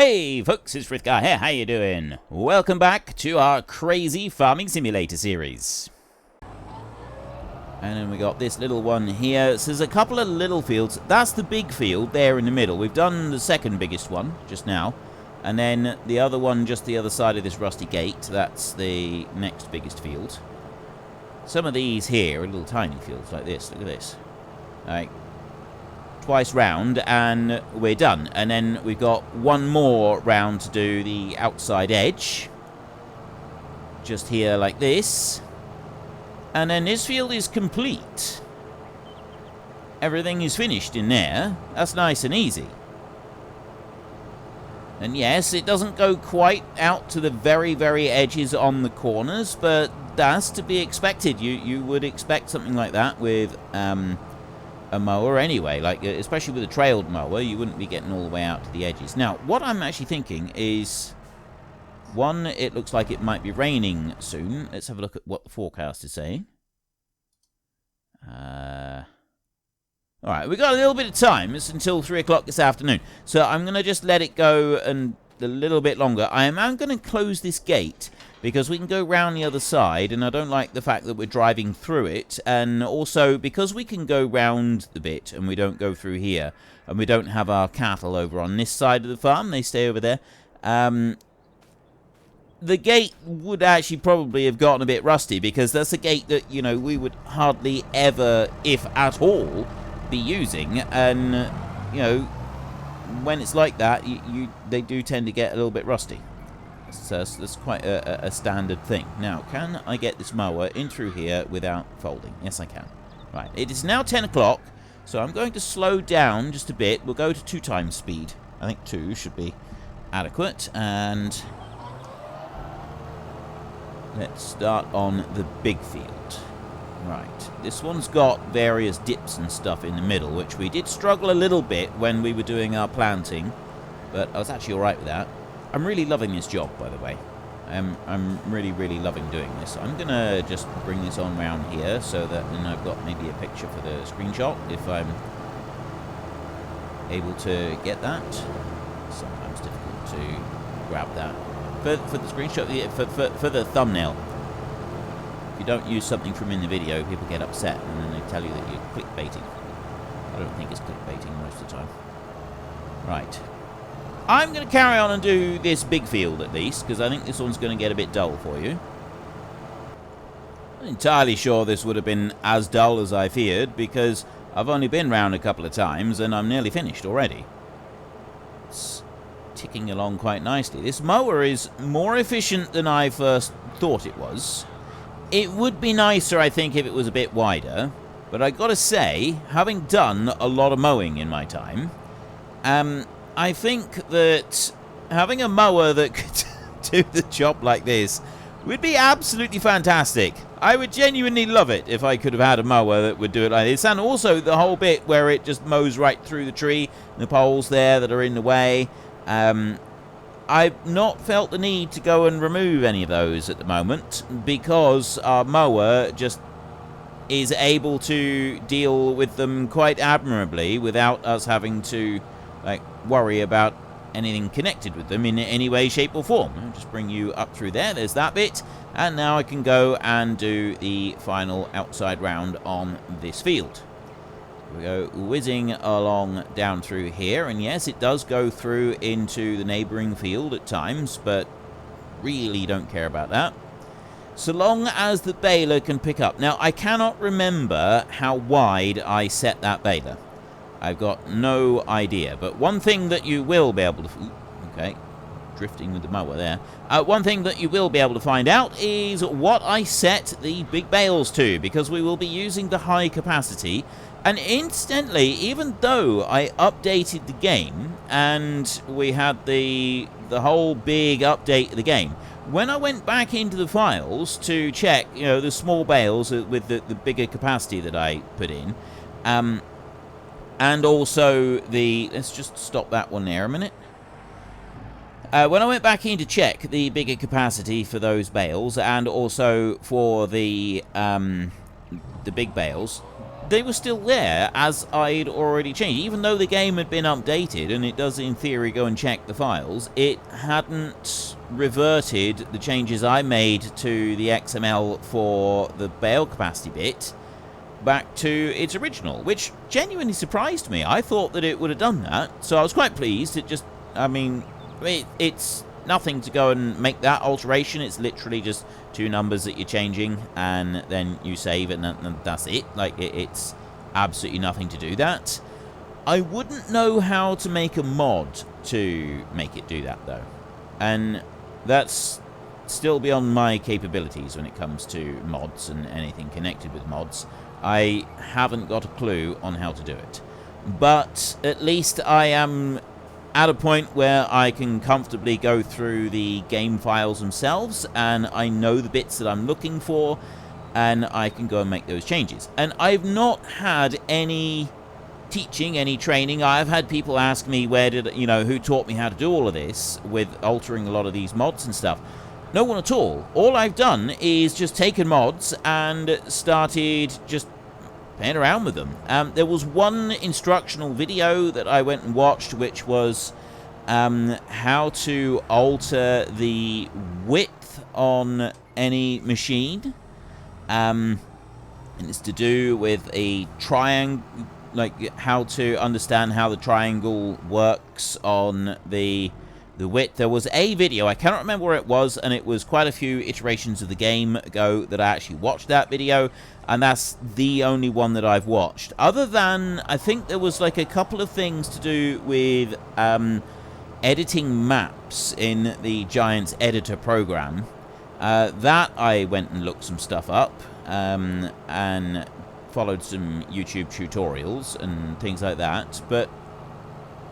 Hey folks, it's Frithgar here, how you doing? Welcome back to our crazy farming simulator series. And then we got this little one here. So there's a couple of little fields. That's the big field there in the middle. We've done the second biggest one just now. And then the other one just the other side of this rusty gate. That's the next biggest field. Some of these here are little tiny fields like this. Look at this. Like, twice round and we're done. And then we've got one more round to do the outside edge. Just here like this. And then this field is complete. Everything is finished in there. That's nice and easy. And yes, it doesn't go quite out to the very, very edges on the corners, but that's to be expected. You would expect something like that with a mower anyway, like especially with a trailed mower, you wouldn't be getting all the way out to the edges. Now, what I'm actually thinking is, one, it looks like it might be raining soon. Let's have a look at what the forecast is saying. Alright, we've got a little bit of time. It's until 3 o'clock this afternoon. So I'm going to just let it go and a little bit longer. I am going to close this gate because we can go round the other side, and I don't like the fact that we're driving through it. And also, because we can go round the bit and we don't go through here, and we don't have our cattle over on this side of the farm, they stay over there, the gate would actually probably have gotten a bit rusty, because that's a gate that, you know, we would hardly ever, if at all, be using. And, you know, when it's like that, they do tend to get a little bit rusty. So that's quite a standard thing. Now, can I get this mower in through here without folding? Yes, I can. Right, it is now 10 o'clock, so I'm going to slow down just a bit. We'll go to 2 times speed. I think 2 should be adequate. And let's start on the big field. Right, this one's got various dips and stuff in the middle, which we did struggle a little bit when we were doing our planting, but I was actually alright with that. I'm really loving this job, by the way. I'm really, really loving doing this. I'm going to just bring this on round here so that then I've got maybe a picture for the screenshot, if I'm able to get that. Sometimes difficult to grab that. For the screenshot, for the thumbnail. If you don't use something from in the video, people get upset and then they tell you that you're clickbaiting. I don't think it's clickbaiting most of the time. Right. I'm going to carry on and do this big field at least, because I think this one's going to get a bit dull for you. I'm not entirely sure this would have been as dull as I feared, because I've only been round a couple of times and I'm nearly finished already. It's ticking along quite nicely. This mower is more efficient than I first thought it was. It would be nicer, I think, if it was a bit wider, but I gotta say, having done a lot of mowing in my time, I think that having a mower that could do the job like this would be absolutely fantastic. I would genuinely love it if I could have had a mower that would do it like this. And also the whole bit where it just mows right through the tree, the poles there that are in the way. I've not felt the need to go and remove any of those at the moment, because our mower just is able to deal with them quite admirably without us having to worry about anything connected with them in any way, shape or form. I'll just bring you up through there. There's that bit. And now I can go and do the final outside round on this field. We go whizzing along down through here. And yes, it does go through into the neighbouring field at times, but really don't care about that. So long as the baler can pick up. Now, I cannot remember how wide I set that baler. I've got no idea, but one thing that you will be able to... Okay, drifting with the mower there. One thing that you will be able to find out is what I set the big bales to, because we will be using the high capacity. And incidentally, even though I updated the game, and we had the whole big update of the game, when I went back into the files to check, you know, the small bales with the bigger capacity that I put in, and also the... Let's just stop that one there a minute. When I went back in to check the bigger capacity for those bales, and also for the big bales, they were still there as I'd already changed. Even though the game had been updated, and it does in theory go and check the files, it hadn't reverted the changes I made to the XML for the bale capacity bit back to its original, which genuinely surprised me. I thought that it would have done that, so I was quite pleased. It just, I mean, it's nothing to go and make that alteration. It's literally just two numbers that you're changing, and then you save it, and that's it. Like, it's absolutely nothing to do that. I wouldn't know how to make a mod to make it do that, though. And that's still beyond my capabilities when it comes to mods and anything connected with mods. I haven't got a clue on how to do it. But at least I am at a point where I can comfortably go through the game files themselves, and I know the bits that I'm looking for, and I can go and make those changes. And I've not had any teaching, any training. I've had people ask me who taught me how to do all of this with altering a lot of these mods and stuff. No one at all. All I've done is just taken mods and started just playing around with them. There was one instructional video that I went and watched, which was how to alter the width on any machine. And it's to do with a triangle, like how to understand how the triangle works on the width. There was a video, I cannot remember where it was, and it was quite a few iterations of the game ago that I actually watched that video, and that's the only one that I've watched. Other than, I think there was like a couple of things to do with editing maps in the Giants editor program. That I went and looked some stuff up, and followed some YouTube tutorials and things like that. But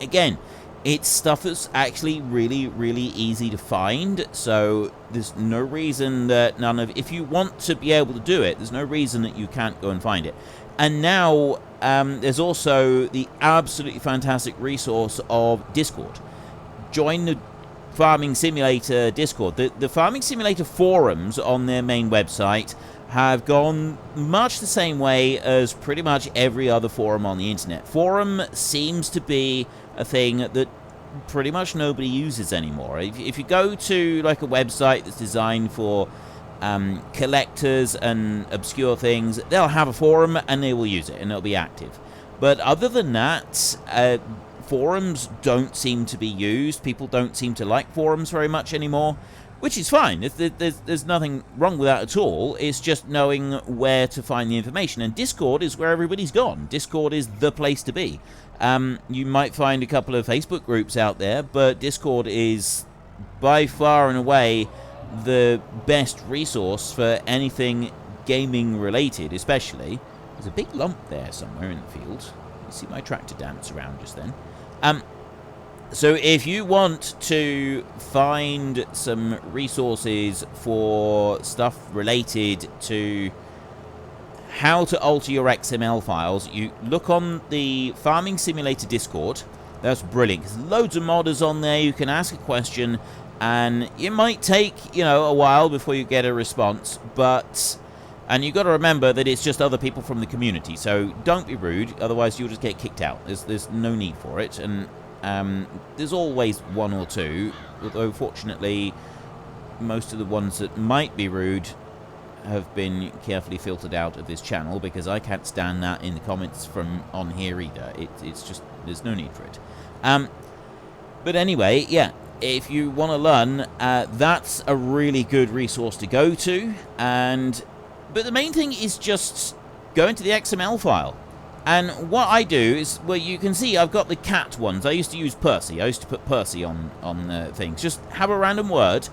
again, it's stuff that's actually really, really easy to find, so there's no reason that if you want to be able to do it, there's no reason that you can't go and find it. And now, there's also the absolutely fantastic resource of Discord. Join the Farming Simulator Discord. The Farming Simulator forums on their main website have gone much the same way as pretty much every other forum on the internet. Forum seems to be a thing that pretty much nobody uses anymore. If you go to like a website that's designed for collectors and obscure things, they'll have a forum and they will use it and it'll be active. But other than that, forums don't seem to be used. People don't seem to like forums very much anymore, which is fine. There's nothing wrong with that at all. It's just knowing where to find the information. And Discord is where everybody's gone. Discord is the place to be. You might find a couple of Facebook groups out there, but Discord is by far and away the best resource for anything gaming related, especially. There's a big lump there somewhere in the field. You see my tractor dance around just then. So if you want to find some resources for stuff related to how to alter your XML files, you look on the Farming Simulator Discord. That's brilliant. There's loads of modders on there. You can ask a question, and it might take, a while before you get a response, and you've got to remember that it's just other people from the community, so don't be rude, otherwise you'll just get kicked out. There's no need for it, and there's always one or two, although fortunately most of the ones that might be rude have been carefully filtered out of this channel, because I can't stand that in the comments from on here either. It's just, there's no need for it. But anyway, yeah, if you want to learn, that's a really good resource to go to. But the main thing is just go into the XML file. And what I do is, well, you can see I've got the cat ones. I used to use Percy. I used to put Percy on things. Just have a random word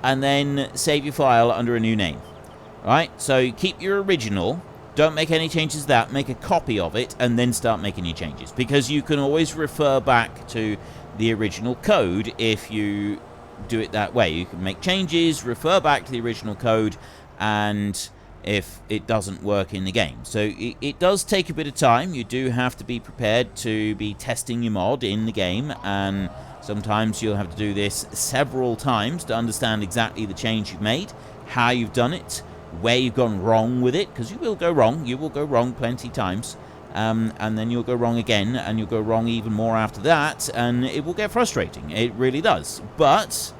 and then save your file under a new name. Right? So you keep your original. Don't make any changes to that. Make a copy of it and then start making your changes. Because you can always refer back to the original code if you do it that way. You can make changes, refer back to the original code, and if it doesn't work in the game. So it does take a bit of time. You do have to be prepared to be testing your mod in the game, and sometimes you'll have to do this several times to understand exactly the change you've made, how you've done it, where you've gone wrong with it, because you will go wrong. You will go wrong plenty times. And then you'll go wrong again, and you'll go wrong even more after that, and it will get frustrating. It really does. But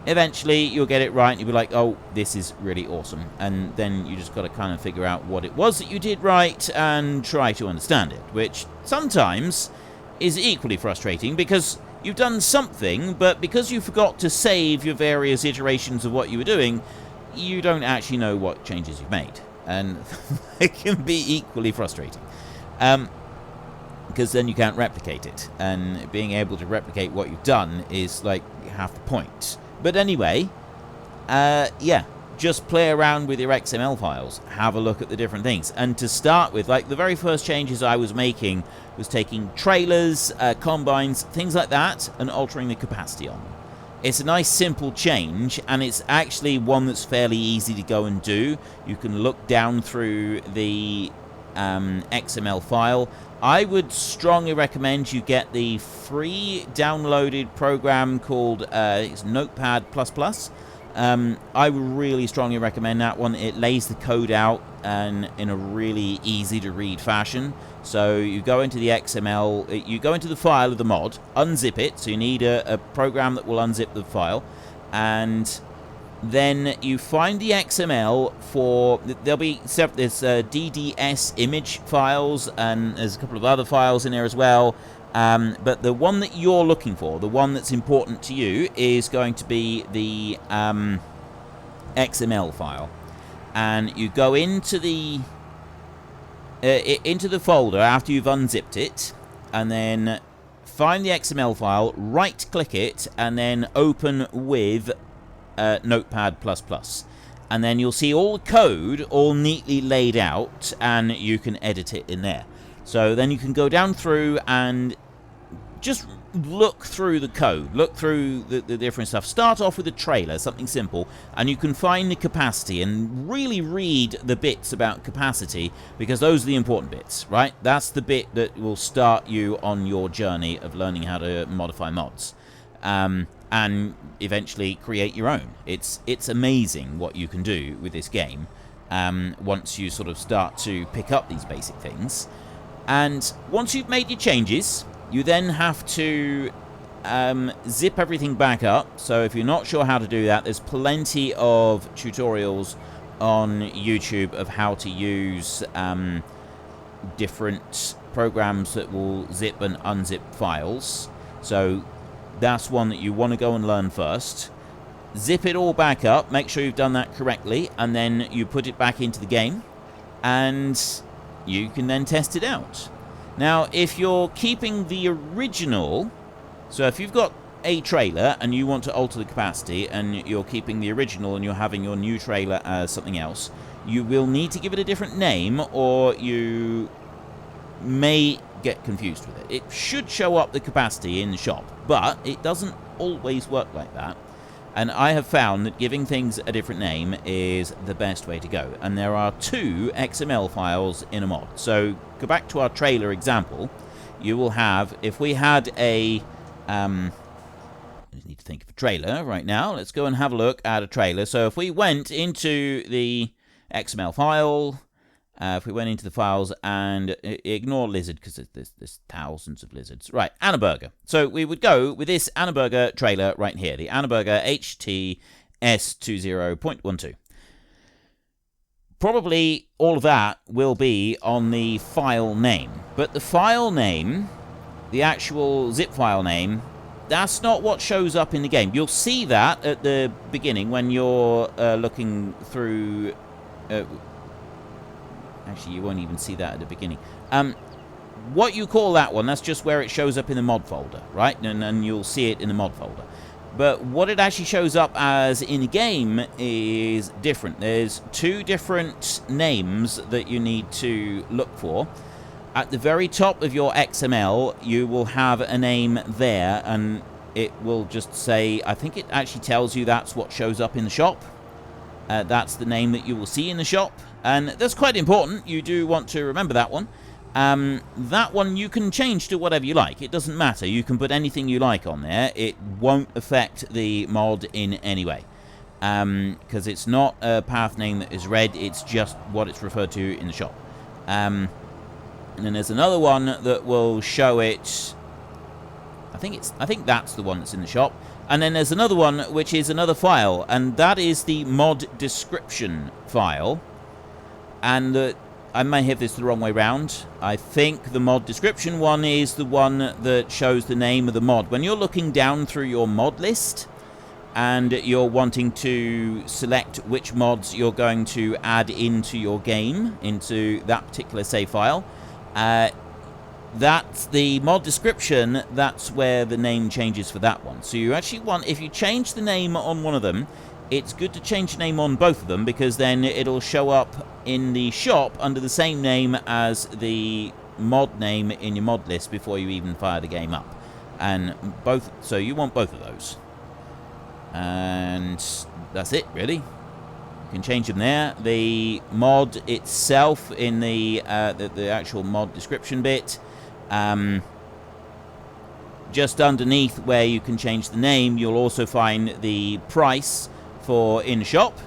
eventually you'll get it right, and you'll be like, oh, this is really awesome. And then you just got to kind of figure out what it was that you did right and try to understand it, which sometimes is equally frustrating because you've done something, but because you forgot to save your various iterations of what you were doing, you don't actually know what changes you've made. And it can be equally frustrating. Because then you can't replicate it. And being able to replicate what you've done is like half the point. But anyway, yeah, just play around with your XML files. Have a look at the different things. And to start with, like the very first changes I was making was taking trailers, combines, things like that, and altering the capacity on them. It's a nice simple change, and it's actually one that's fairly easy to go and do. You can look down through the XML file. I would strongly recommend you get the free downloaded program called it's Notepad++. I would really strongly recommend that one. It lays the code out and in a really easy to read fashion. So you go into the XML, you go into the file of the mod, unzip it. So you need a program that will unzip the file, and then you find the XML for, there'll be several, there's DDS image files, and there's a couple of other files in there as well. But the one that you're looking for, the one that's important to you, is going to be the XML file. And you go into the folder after you've unzipped it, and then find the XML file, right-click it, and then open with Notepad++. And then you'll see all the code all neatly laid out, and you can edit it in there. So then you can go down through and just look through the code, look through the different stuff. Start off with a trailer, something simple, and you can find the capacity and really read the bits about capacity, because those are the important bits, right? That's the bit that will start you on your journey of learning how to modify mods. And eventually create your own. It's amazing what you can do with this game once you sort of start to pick up these basic things. And once you've made your changes, you then have to zip everything back up. So if you're not sure how to do that, there's plenty of tutorials on YouTube of how to use different programs that will zip and unzip files. So that's one that you want to go and learn first. Zip it all back up, make sure you've done that correctly, and then you put it back into the game, and you can then test it out. Now, if you're keeping the original, so if you've got a trailer and you want to alter the capacity, and you're keeping the original and you're having your new trailer as something else, you will need to give it a different name, or you may get confused with it. It should show up the capacity in the shop, but it doesn't always work like that. And I have found that giving things a different name is the best way to go. And there are 2 XML files in a mod. So go back to our trailer example. You will have, if we had a I just need to think of a trailer right now. Let's go and have a look at a trailer. So if we went into the XML file, if we went into the files and ignore lizard, because there's thousands of lizards. Right, Annaburger. So we would go with this Annaburger trailer right here, the Annaburger HTS20.12. Probably all of that will be on the file name. But the file name, the actual zip file name, that's not what shows up in the game. You'll see that at the beginning when you're looking through... Actually, you won't even see that at the beginning. What you call that one, that's just where it shows up in the mod folder, right? And you'll see it in the mod folder. But what it actually shows up as in the game is different. There's 2 different names that you need to look for. At the very top of your XML, you will have a name there, and it will just say, I think it actually tells you that's what shows up in the shop. That's the name that you will see in the shop. And that's quite important. You do want to remember that one. That one you can change to whatever you like. It doesn't matter. You can put anything you like on there. It won't affect the mod in any way. because it's not a path name that is read, it's just what it's referred to in the shop. And then there's another one that will show it. I think that's the one that's in the shop. And then there's another one which is another file, and that is the mod description file. And I may have this the wrong way round. I think the mod description one is the one that shows the name of the mod. When you're looking down through your mod list and you're wanting to select which mods you're going to add into your game, into that particular save file, that's the mod description. That's where the name changes for that one. So you actually want, if you change the name on one of them, it's good to change the name on both of them, because then it'll show up in the shop under the same name as the mod name in your mod list before you even fire the game up. And both, so you want both of those. And that's it, really. You can change them there. The mod itself in the actual mod description bit, just underneath where you can change the name, you'll also find the price for in shop,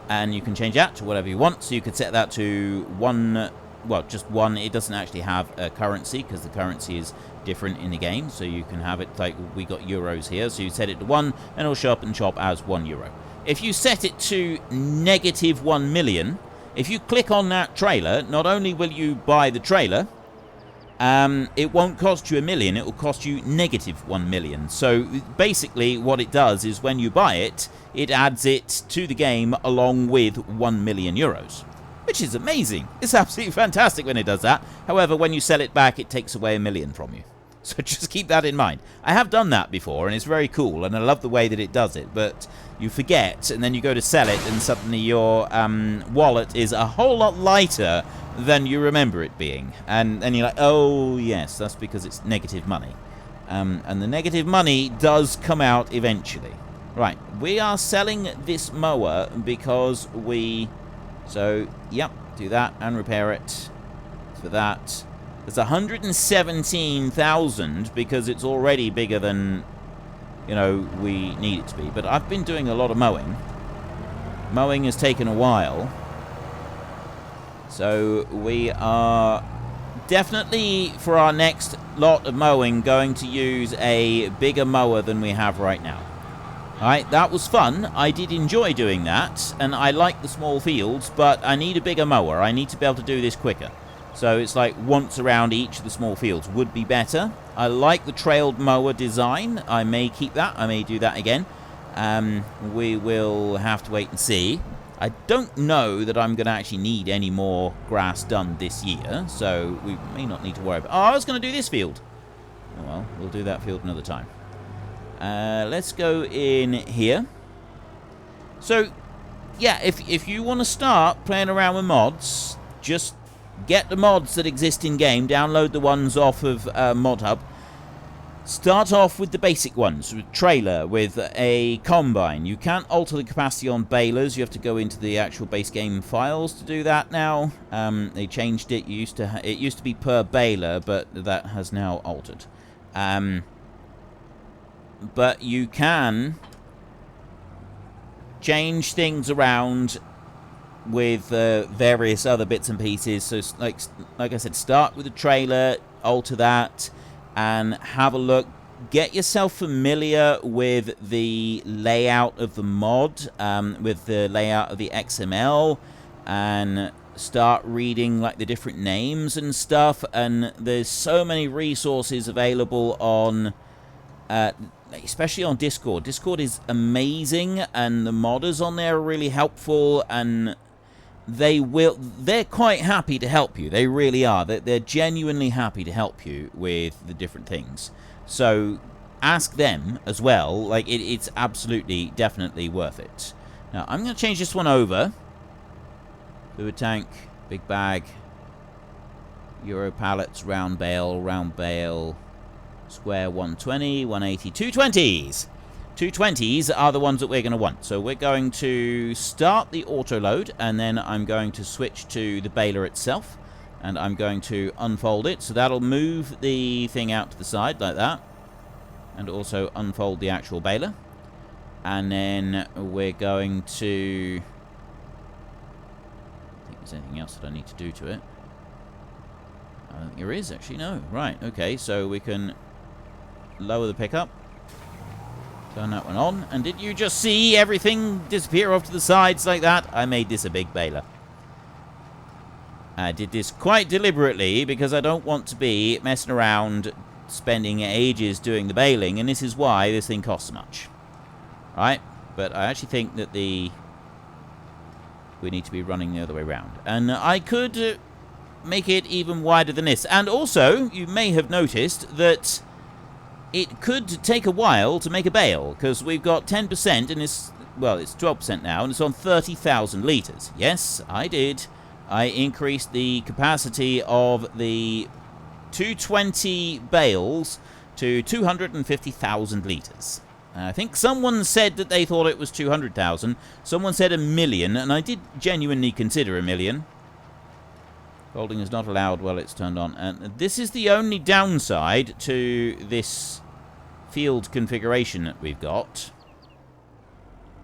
and you can change that to whatever you want. So you could set that to one, well, just one. It doesn't actually have a currency because the currency is different in the game, so you can have it like we got euros here, so you set it to 1 and it'll show up in shop as €1. If you set it to -1 million, if you click on that trailer, not only will you buy the trailer, it won't cost you $1 million, it will cost you -1 million. So basically what it does is when you buy it, it adds it to the game along with €1 million, which is amazing. It's absolutely fantastic when it does that. However, when you sell it back, it takes away $1 million from you. So just keep that in mind. I have done that before, and it's very cool, and I love the way that it does it, but you forget, and then you go to sell it, and suddenly your wallet is a whole lot lighter than you remember it being. And then you're like, oh, yes, that's because it's negative money. And the negative money does come out eventually. Right, we are selling this mower because we... So, yep, do that and repair it. For that, it's 117,000 because it's already bigger than, you know, we need it to be. But I've been doing a lot of mowing. Mowing has taken a while. So we are definitely, for our next lot of mowing, going to use a bigger mower than we have right now. Alright, that was fun. I did enjoy doing that, and I like the small fields, but I need a bigger mower. I need to be able to do this quicker. So it's like once around each of the small fields would be better. I like the trailed mower design. I may keep that. I may do that again. We will have to wait and see. I don't know that I'm going to actually need any more grass done this year, so we may not need to worry about... Oh, I was going to do this field. Oh, well, we'll do that field another time. Let's go in here. So, yeah, if you want to start playing around with mods, just get the mods that exist in-game, download the ones off of Mod Hub. Start off with the basic ones, with trailer, with a combine. You can't alter the capacity on balers. You have to go into the actual base game files to do that now. They changed it. It used to be per baler, but that has now altered. But you can change things around with various other bits and pieces. So, like I said, start with the trailer, alter that, and have a look. Get yourself familiar with the layout of the mod, with the layout of the XML, and start reading like the different names and stuff. And there's so many resources available on... especially on Discord. Discord is amazing, and the modders on there are really helpful, and they're quite happy to help you. They really are. They're genuinely happy to help you with the different things. So ask them as well. Like it's absolutely, definitely worth it. Now I'm going to change this one over. Fluid tank, big bag, Euro pallets, round bale. Square 120, 180, 220s. 220s are the ones that we're going to want. So we're going to start the auto load, and then I'm going to switch to the baler itself, and I'm going to unfold it. So that'll move the thing out to the side like that, and also unfold the actual baler. And then we're going to... I think there's anything else that I need to do to it. I don't think there is, actually. No. Right. Okay. So we can lower the pickup. Turn that one on. And did you just see everything disappear off to the sides like that? I made this a big baler. I did this quite deliberately because I don't want to be messing around spending ages doing the baling, and this is why this thing costs so much. Right? But I actually think that we need to be running the other way around. And I could make it even wider than this. And also, you may have noticed that it could take a while to make a bale, because we've got 10% and it's, well, it's 12% now, and it's on 30,000 litres. Yes, I did. I increased the capacity of the 220 bales to 250,000 litres. I think someone said that they thought it was 200,000. Someone said 1,000,000, and I did genuinely consider 1,000,000. Folding is not allowed while it's turned on. And this is the only downside to this field configuration that we've got,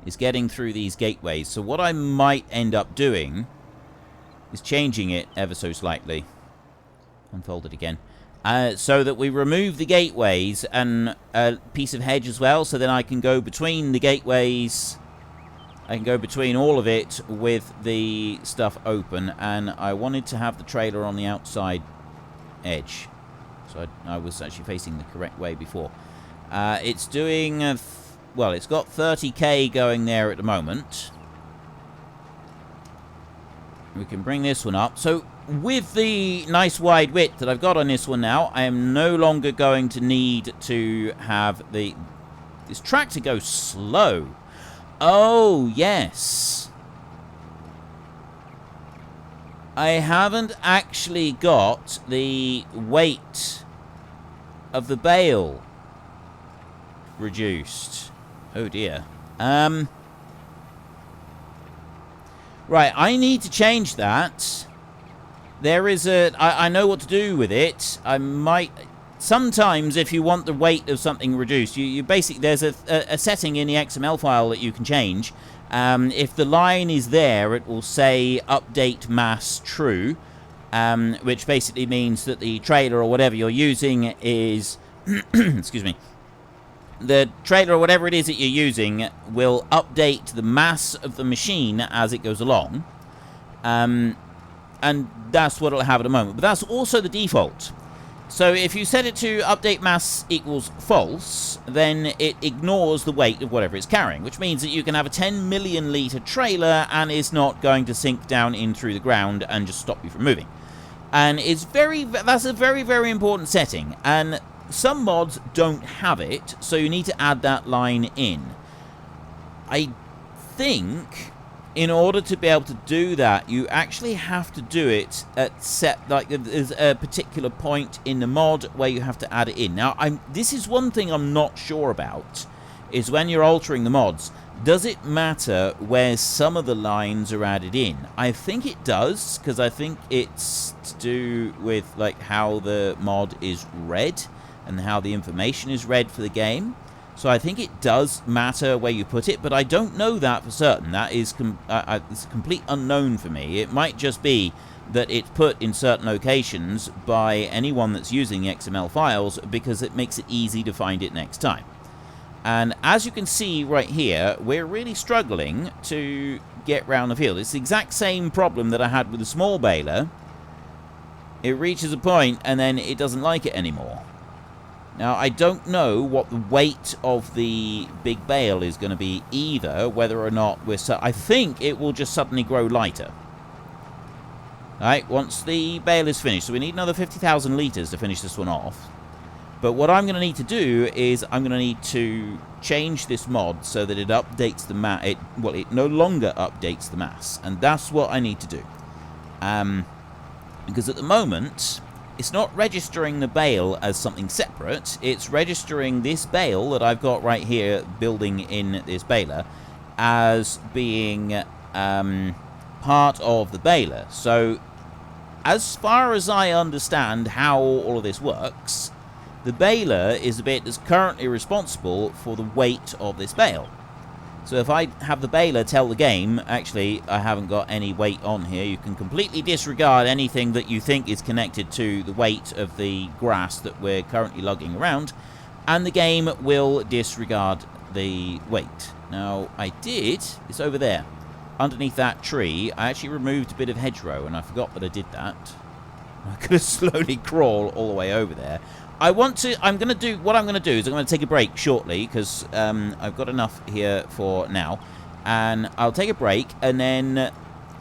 is getting through these gateways. So what I might end up doing is changing it ever so slightly. Unfold it again. So that we remove the gateways and a piece of hedge as well, so then I can go between the gateways. I can go between all of it with the stuff open, and I wanted to have the trailer on the outside edge. So I was actually facing the correct way before. It's doing, well, it's got 30k going there at the moment. We can bring this one up. So with the nice wide width that I've got on this one now, I am no longer going to need to have this tractor go slow. Oh, yes. I haven't actually got the weight of the bale reduced. Oh, dear. Right, I need to change that. There is I know what to do with it. I might... Sometimes, if you want the weight of something reduced, you basically... There's a setting in the XML file that you can change. If the line is there, it will say update mass true, which basically means that the trailer or whatever you're using is... excuse me. The trailer or whatever it is that you're using will update the mass of the machine as it goes along. And that's what it'll have at the moment. But that's also the default. So if you set it to update mass equals false, then it ignores the weight of whatever it's carrying, which means that you can have a 10 million litre trailer and it's not going to sink down in through the ground and just stop you from moving. And that's a very, very important setting. And some mods don't have it, so you need to add that line in. I think in order to be able to do that, you actually have to do it at there's a particular point in the mod where you have to add it in. Now, this is one thing I'm not sure about, is when you're altering the mods, does it matter where some of the lines are added in? I think it does, because I think it's to do with like how the mod is read and how the information is read for the game. So I think it does matter where you put it, but I don't know that for certain. That is it's a complete unknown for me. It might just be that it's put in certain locations by anyone that's using the XML files because it makes it easy to find it next time. And as you can see right here, we're really struggling to get round the field. It's the exact same problem that I had with the small baler. It reaches a point and then it doesn't like it anymore. Now, I don't know what the weight of the big bale is going to be either, whether or not I think it will just suddenly grow lighter. Alright, once the bale is finished. So we need another 50,000 litres to finish this one off. But what I'm going to need to do is I'm going to need to change this mod so that it updates the mass. Well, it no longer updates the mass. And that's what I need to do. Because at the moment, it's not registering the bale as something separate. It's registering this bale that I've got right here building in this baler as being part of the baler. So as far as I understand how all of this works, the baler is the bit that's currently responsible for the weight of this bale. So if I have the baler tell the game, actually, I haven't got any weight on here. You can completely disregard anything that you think is connected to the weight of the grass that we're currently lugging around, and the game will disregard the weight. Now, I did, it's over there, underneath that tree, I actually removed a bit of hedgerow, and I forgot that I did that. I could have slowly crawl all the way over there. What I'm going to do is I'm going to take a break shortly, because I've got enough here for now. And I'll take a break, and then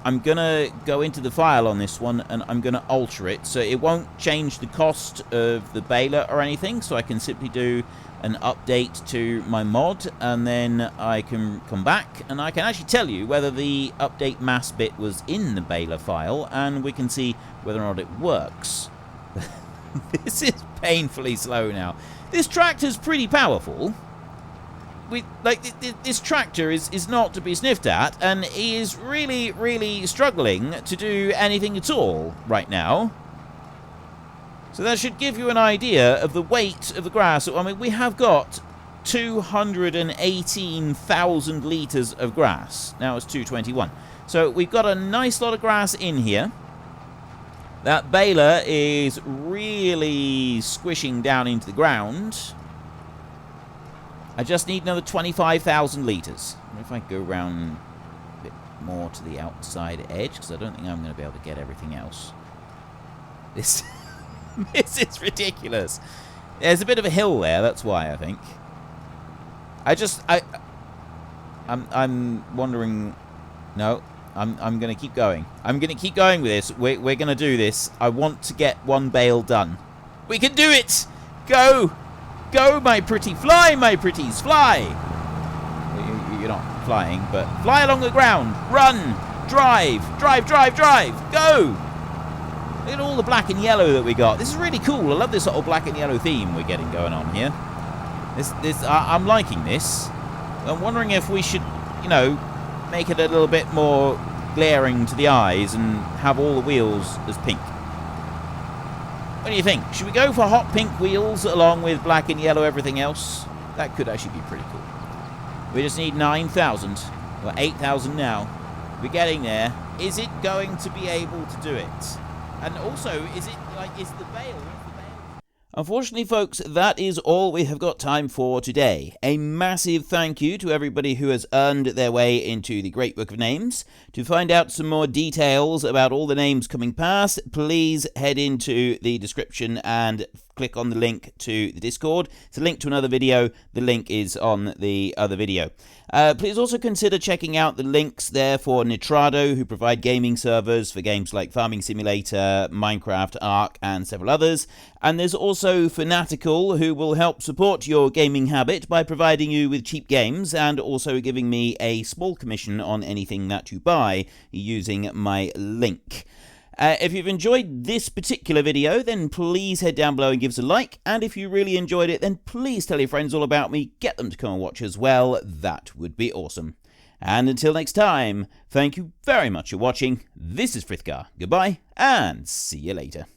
I'm going to go into the file on this one, and I'm going to alter it. So it won't change the cost of the baler or anything, so I can simply do an update to my mod, and then I can come back, and I can actually tell you whether the update mass bit was in the baler file, and we can see whether or not it works. This is painfully slow now. This tractor's pretty powerful. This tractor is not to be sniffed at, and he is really, really struggling to do anything at all right now. So that should give you an idea of the weight of the grass. I mean, we have got 218,000 litres of grass. Now it's 221. So we've got a nice lot of grass in here. That baler is really squishing down into the ground. I just need another 25,000 litres. I wonder if I go around a bit more to the outside edge, because I don't think I'm going to be able to get everything else. This is ridiculous. There's a bit of a hill there, that's why, I think. I'm wondering... No. I'm going to keep going. I'm going to keep going with this. We're going to do this. I want to get one bale done. We can do it! Go! Go, my pretty. Fly, my pretties. Fly! You're not flying, but fly along the ground. Run! Drive! Drive, drive, drive! Go! Look at all the black and yellow that we got. This is really cool. I love this little black and yellow theme we're getting going on here. I'm liking this. I'm wondering if we should, you know, make it a little bit more glaring to the eyes and have all the wheels as pink. What do you think? Should we go for hot pink wheels along with black and yellow everything else? That could actually be pretty cool. We just need 9,000. We're 8,000 now. We're getting there. Is it going to be able to do it? And also, is the bale... Unfortunately, folks, that is all we have got time for today. A massive thank you to everybody who has earned their way into the Great Book of Names. To find out some more details about all the names coming past, please head into the description and click on the link to the Discord. It's a link to another video. The link is on the other video. Please also consider checking out the links there for Nitrado, who provide gaming servers for games like Farming Simulator, Minecraft, Ark, and several others. And there's also Fanatical, who will help support your gaming habit by providing you with cheap games and also giving me a small commission on anything that you buy using my link. If you've enjoyed this particular video, then please head down below and give us a like. And if you really enjoyed it, then please tell your friends all about me. Get them to come and watch as well. That would be awesome. And until next time, thank you very much for watching. This is Frithgar. Goodbye, and see you later.